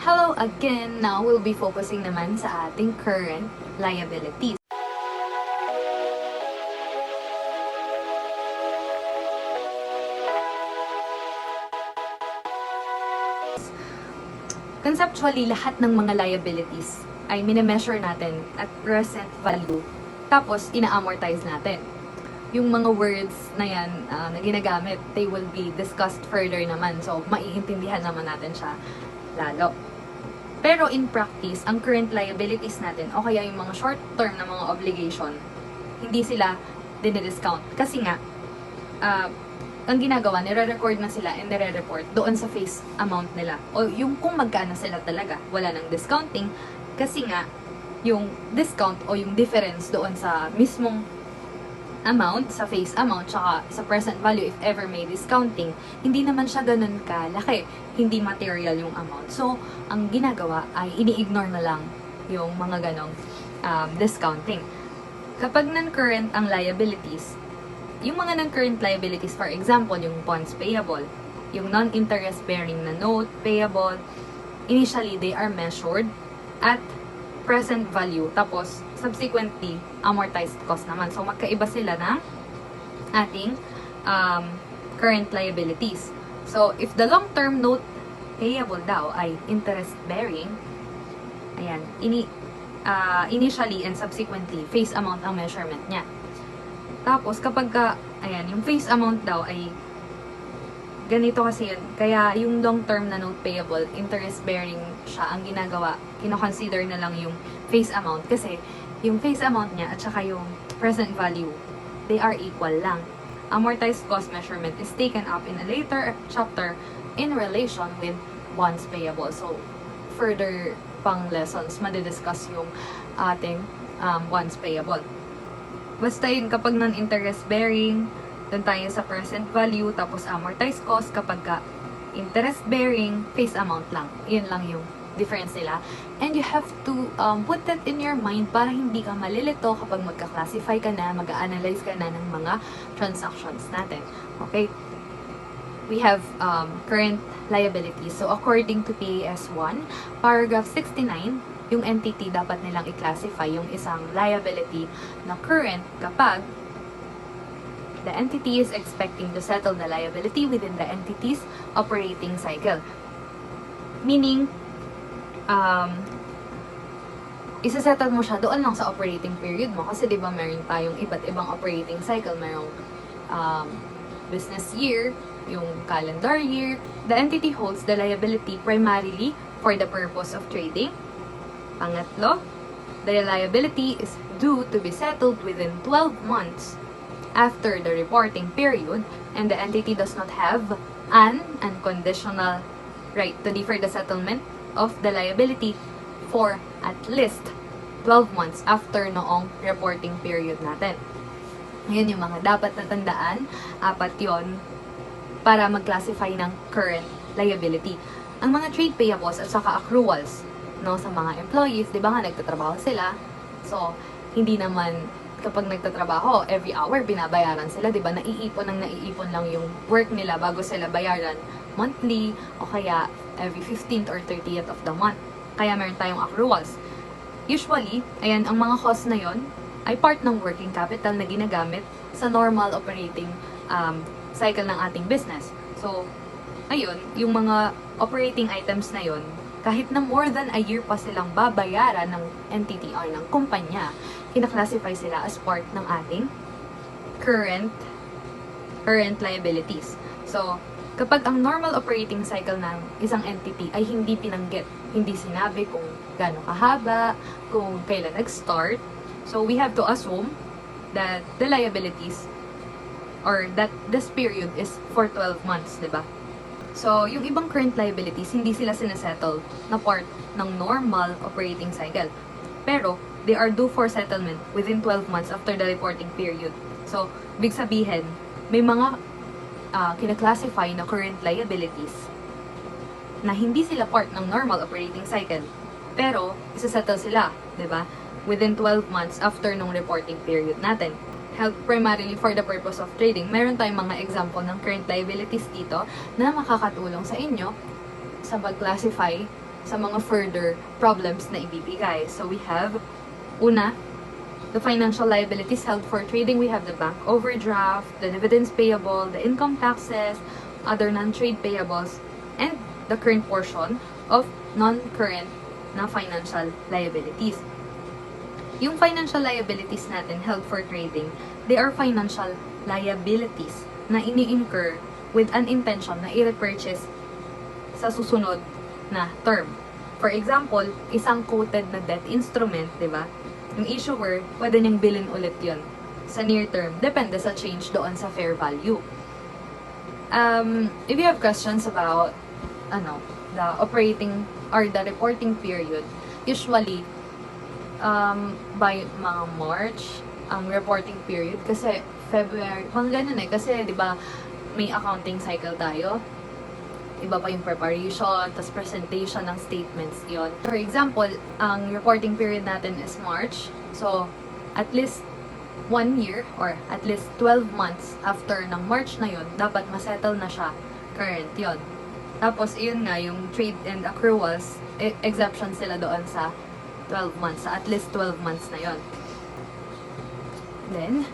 Hello again! Now, we'll be focusing naman sa ating current liabilities. Conceptually, lahat ng mga liabilities ay mine-measure natin at present value. Tapos, ina-amortize natin. Yung mga words na yan na ginagamit, they will be discussed further naman. So, maiintindihan naman natin siya lalo. Pero in practice, ang current liabilities natin, o kaya yung mga short-term na mga obligation, hindi sila dinidiscount. Kasi nga, ang ginagawa, nire-record na sila and nire-report doon sa face amount nila. O yung kung magkano sila talaga, wala nang discounting. Kasi nga, yung discount o yung difference doon sa mismong amount, sa face amount, tsaka sa present value if ever may discounting, hindi naman siya ganun kalaki. Hindi material yung amount. So, ang ginagawa ay ini-ignore na lang yung mga ganong discounting. Kapag non-current ang liabilities, yung mga non-current liabilities, for example, yung bonds payable, yung non-interest bearing na note payable, initially, they are measured at present value. Tapos, subsequently, amortized cost naman. So, magkaiba sila ng ating current liabilities. So, if the long-term note payable daw ay interest-bearing, ayan, initially and subsequently, face amount ang measurement niya. Tapos, kapag ayan, yung face amount daw ay ganito kasi yun. Kaya yung long-term na note payable, interest-bearing siya ang ginagawa. Kino-consider na lang yung face amount kasi yung face amount niya at saka yung present value, they are equal lang. Amortized cost measurement is taken up in a later chapter in relation with bonds payable. So, further pang lessons, madidiscuss yung ating bonds payable. Basta yun, kapag non-interest bearing, doon tayo sa present value, tapos amortized cost kapag interest bearing, face amount lang. Yun lang yung difference nila. And you have to put that in your mind para hindi ka malilito kapag magka-classify ka na, mag-analyze ka na ng mga transactions natin. Okay? We have current liabilities. So, according to PAS 1, paragraph 69, yung entity dapat nilang i-classify yung isang liability na current kapag the entity is expecting to settle the liability within the entity's operating cycle. Meaning, isa-settle mo siya doon lang sa operating period mo. Kasi di ba meron tayong iba't ibang operating cycle. Merong business year, yung calendar year. The entity holds the liability primarily for the purpose of trading. Pangatlo, the liability is due to be settled within 12 months after the reporting period, and the entity does not have an unconditional right to defer the settlement of the liability for at least 12 months after noong reporting period natin. Yun yung mga dapat natandaan. Apat yon para mag-classify ng current liability. Ang mga trade payables at saka accruals, no, sa mga employees, di ba nga nagtatrabaho sila? So, hindi naman kapag nagtatrabaho, every hour binabayaran sila, di ba? Naiipon lang yung work nila bago sila bayaran monthly o kaya every 15th or 30th of the month. Kaya meron tayong accruals. Usually, ayan, ang mga cost na yon ay part ng working capital na ginagamit sa normal operating cycle ng ating business. So, ayun, yung mga operating items na yon, kahit na more than a year pa silang babayaran ng entity or ng kumpanya, kina-classify sila as part ng ating current liabilities. So, kapag ang normal operating cycle ng isang entity ay hindi pinanggit, hindi sinabi kung gaano kahaba, kung kailan nag-start, so we have to assume that the liabilities or that this period is for 12 months, di ba? So, yung ibang current liabilities, hindi sila sinasettle na part ng normal operating cycle. Pero, they are due for settlement within 12 months after the reporting period. So, big sabihin, may mga kina-classify na current liabilities na hindi sila part ng normal operating cycle. Pero, isa-settle sila, di ba? Within 12 months after nung reporting period natin. Held primarily for the purpose of trading. Meron tayong mga example ng current liabilities dito na makakatulong sa inyo sa pag-classify sa mga further problems na ibibigay. So we have, una, the financial liabilities held for trading. We have the bank overdraft, the dividends payable, the income taxes, other non-trade payables, and the current portion of non-current na financial liabilities. Yung financial liabilities natin held for trading, they are financial liabilities na ini-incur with an intention na i-repurchase sa susunod na term. For example, isang quoted na debt instrument, di ba? Yung issuer, pwede niyang bilhin ulit yun sa near term. Depende sa change doon sa fair value. If you have questions about the operating or the reporting period, usually by mga March ang reporting period, kasi February, mga ganun kasi di ba may accounting cycle tayo, iba pa yung preparation, tas presentation ng statements yon. For example, ang reporting period natin is March, so at least 1 year or at least 12 months after ng March na yon, dapat masettle na siya, current yon. Tapos yun nga, yung trade and accruals, exception sila doon sa 12 months, sa at least 12 months na yon. Then